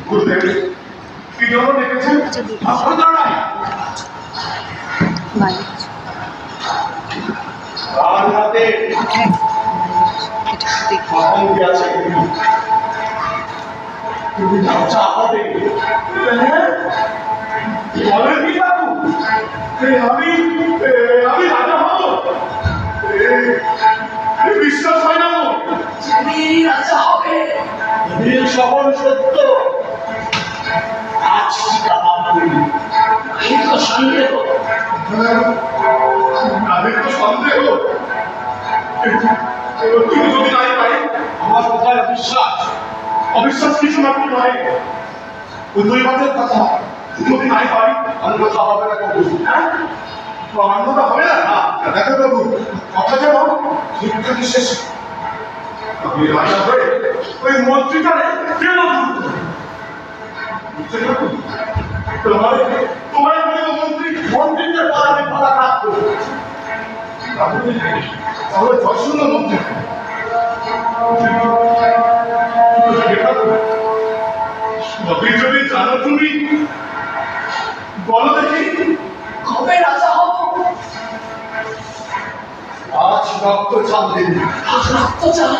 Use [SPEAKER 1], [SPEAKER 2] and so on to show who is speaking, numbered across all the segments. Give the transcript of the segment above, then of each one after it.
[SPEAKER 1] গুরুদেব কি জন্য ডেকেছেন? আর হাতে আছে তুমি যাচ্ছা হবে বলেন কি বাবু? আমি রাজা হব? বিশ্বাস হয় না রাজা হবে সকল সত্য আজ সন্দেহ তাদের তো সন্দেহ তুমি যদি নাই পাই আমার কোথায় অবিশ্বাস অবিশ্বাস কিছু মাত্র নয় ওই দুই মাসের কথা যদি নাই পাই আমি কথা হবে না আনন্দটা হবে না দেখো বাবু কথা যেমন ঠিক থেকে শেষ আমি রাজা হয়ে ওই মন্ত্রীটারে কেন তোমার বলে মন্ত্রীদের পর আমি ভাড়া প্রাপ্ত তাহলে জয়সূন্য মন্ত্রী যদি জানো তুমি বলো দেখি কবে রাজা হব? আজ রক্ত চান দিন আজ রক্ত চান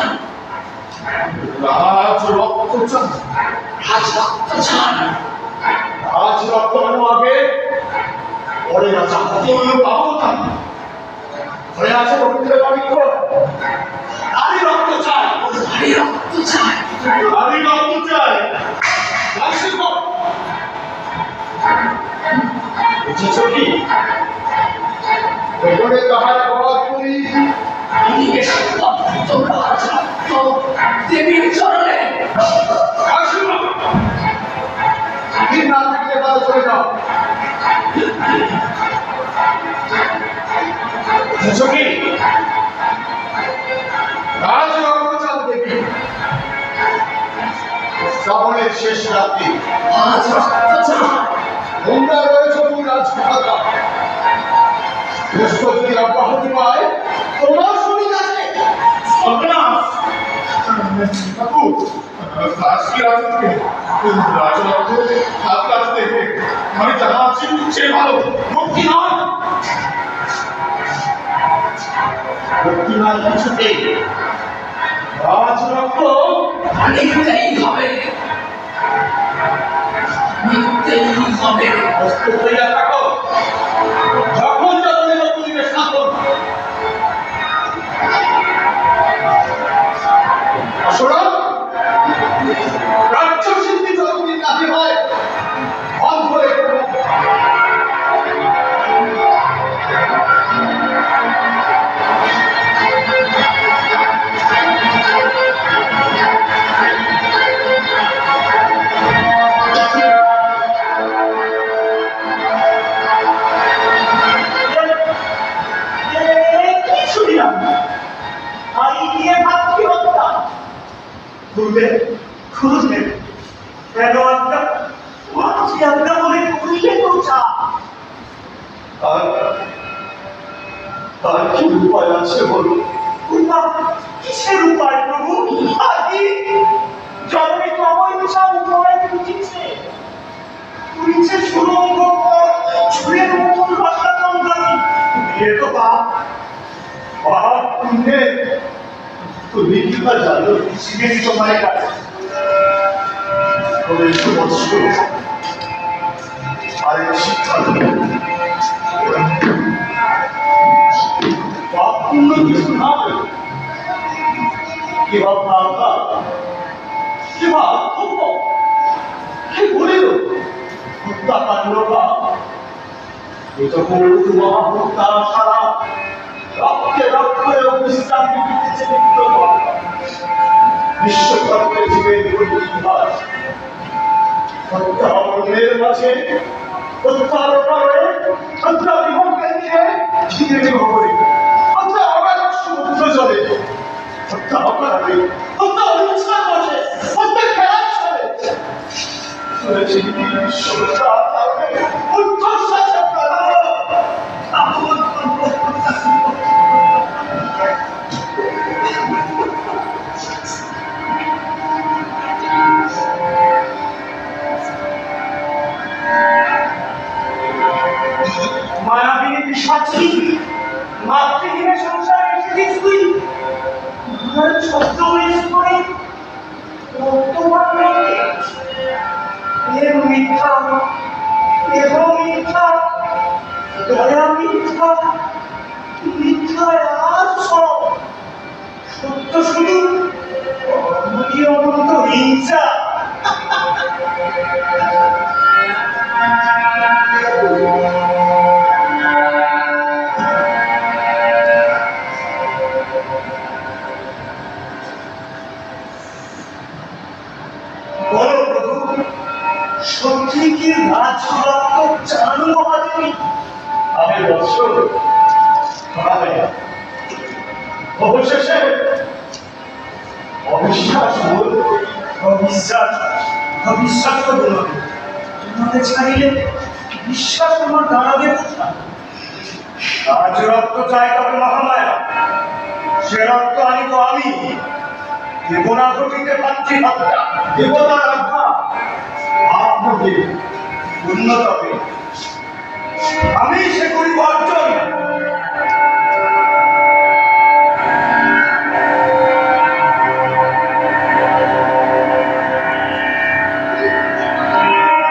[SPEAKER 1] আজ রক্ত চান আজ রক্ত চান আজ রক্ত আগে পরে রাজা পাবো না হয়ে আছে রক্তের পবিত্র আরই রক্ত চাই আরই রক্ত চাই আরই রক্ত চাই বুঝেছো কি ভেতরে তাহার অপরাধ করি দেবীর চরণে না থাকলে তারা চলে যাও বুঝেছো কি রাজ রক্তচাঁদ দেবী শ্রাবণের শেষ রাত্রি আজ রক্তচাঁদ তোমরা রয়েছ তুমি রাজমাতা বৃহস্পতি অব্যাহতি পায় তোমার শরীর আছে আমি জানা আছি সে ভালো মুক্তি নয় মুক্তি নয় কিছুতেই রাজ রক্ত নিতেই হবে নিতেই হবে প্রস্তুত হইয়া থাকো যখন যখন পরিবেশ থাকুন আসলে রাজ্য সিদ্ধি যতদিন কাজে হয় অন্ধ খুঁজবে কেন আজ্ঞা মাঝি আজ্ঞা বলে খুঁজলে পৌঁছা তার কি উপায় আছে বলুন কিসের উপায় প্রভু আদি জন্মে তো আমার দিশা উপায় খুঁজিছে খুঁজছে সুরঙ্গ ছুঁড়ে মতন ভাষা কমদানি বিয়ে তো বাপ পুণ্যে তুমি কি বা জানো শিখেছি তোমার কাছে আরেক শিক্ষা পূর্ণ কিছু না কিবা প্রার্থনা কিবা ক্ষোভ কে বলিল হত্যাকাণ্ড বা মহাহত্যা সারা রক্তে রক্তে বিশ্রান্তি দিতেছে বিশ্বকর্মের জীবের ইতিহাস হত্যা অন্যের মাঝে হত্যার পরে হত্যা বিভক্তি দিয়ে ধীরে ধীরে হত্যা অগাধ সমুদ্র জলে হত্যা অপরাধে হত্যা অনুষ্ঠান বসে হত্যা খেলা চলে চলেছে বিশ্বতা তাহলে উৎকর্ষা
[SPEAKER 2] দেব মিথ্যা, দেহ মিথ্যা, দয়া মিথ্যা, মিথ্যার আর সব সত্য শুধু অমনি অনন্ত হিংসা। বলো প্রভু, সত্যি কি রাজরক্ত চান মহাদেবী?
[SPEAKER 1] আমি বৎস হবে না। অবশেষে অবিশ্বাস বলবো।
[SPEAKER 2] অবিশ্বাস, অবিশ্বাস করবো না। তোমাকে ছাড়িলে বিশ্বাস আমার দাঁড়াবে কোথায়? আজ রক্ত চাই তবে মহামায়া, সে রক্ত আনিব আমি। দেবনা ঘটিতে পাচ্ছি হত্যা,
[SPEAKER 1] দেবতার আজ্ঞা আপনাকে
[SPEAKER 2] উন্নত হবে।